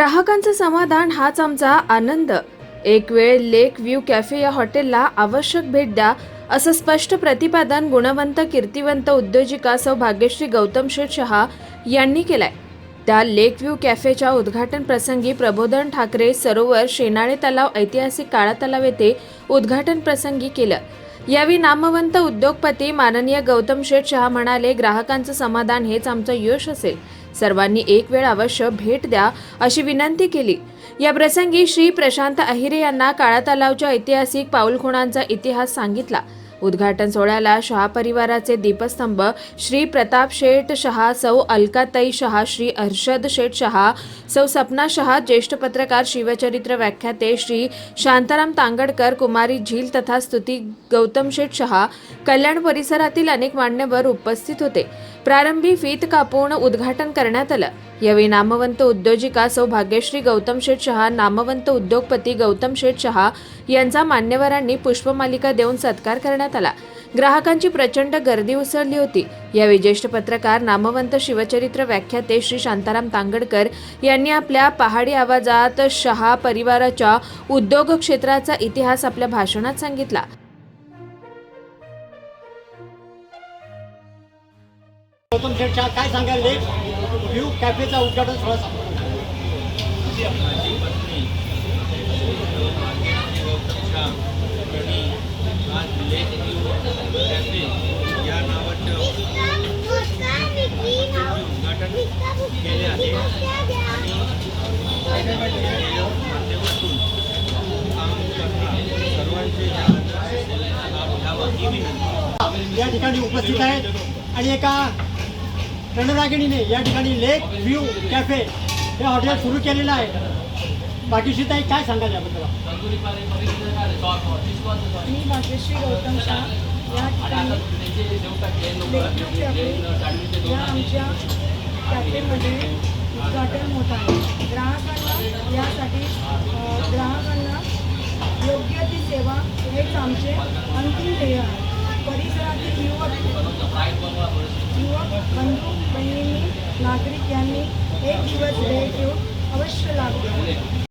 ग्राहकांचं समाधान हाच आमचा आनंद। एक वेळ लेक व्ह्यू कॅफे या हॉटेलला आवश्यक भेट द्या, असं स्पष्ट प्रतिपादन गुणवंत कीर्तिवंत उद्योजिका सौ भाग्यश्री गौतम शेठ शहा यांनी केलंय। त्या लेक व्ह्यू कॅफेच्या उद्घाटन प्रसंगी प्रबोधन ठाकरे सरोवर शेनाळे तलाव ऐतिहासिक काळा तलाव येथे उद्घाटन प्रसंगी केलं। यावेळी नामवंत उद्योगपती माननीय गौतम शेठ शहा म्हणाले, ग्राहकांचं समाधान हेच आमचं यश असेल। सर्वांनी एक वेळ अवश्य भेट द्या अशी विनंती केली। या प्रसंगी श्री प्रशांत अहिरे यांना काळा तलावच्या ऐतिहासिक पाऊलखुणांचा इतिहास सांगितला। उद्घाटन सोहळ्याला शहा परिवाराचे दीपस्तंभ श्री प्रताप शेठ शहा, सौ अलकाताई शहा, श्री हर्षद शेठ शहा, सौ सपना शहा, ज्येष्ठ पत्रकार शिवचरित्र व्याख्याते श्री शांताराम तांगडकर, कुमारी झील तथा स्तुती गौतम शेठ शहा, कल्याण परिसरातील अनेक मान्यवर उपस्थित होते। प्रारंभी फीत कापून उद्घाटन करण्यात आलं। यावेळी नामवंत उद्योजिका सौ भाग्यश्री गौतम शेठ शहा, नामवंत उद्योगपती गौतम शेठ शहा यांचा मान्यवरांनी पुष्पमालिका देऊन सत्कार करण्यात आला। ग्राहकांची प्रचंड गर्दी उसळली होती। यावेळी ज्येष्ठ पत्रकार नामवंत शिवचरित्र व्याख्याते श्री शांताराम तांगडकर यांनी आपल्या पहाडी आवाजात शहा परिवाराच्या उद्योग क्षेत्राचा इतिहास आपल्या भाषणात सांगितला। गौतम शेठ शहा काय सांगाल लेक व्ह्यू कॅफेचा उद्घाटन सोहळा सांगा। माझी पत्नी गौतम शहा यांनी आज लेक व्ह्यू कॅफे या नावाच्या उद्घाटन केले आहे आणि माध्यमातून काम करता सर्वांचे लाभ घ्यावा ही विनंती। या ठिकाणी उपस्थित आहेत आणि एका रणरागिणीने या ठिकाणी लेक व्ह्यू कॅफे हे हॉटेल सुरू केलेलं आहे। भाग्यश्री ताई काय सांगाल याबद्दल? मी भाग्यश्री गौतम शहा या ठिकाणी लेक व्ह्यू कॅफे या आमच्या कॅफेमध्ये उद्घाटन होत आहे। ग्राहकांना यासाठी ग्राहकांना योग्य ती सेवा हेच आमचे अंतिम ध्येय आहे। परिसरातील युवक बंधू बहिणींनी नागरिक यांनी एक दिवस भेट देऊन अवश्य लाभ घ्यावा।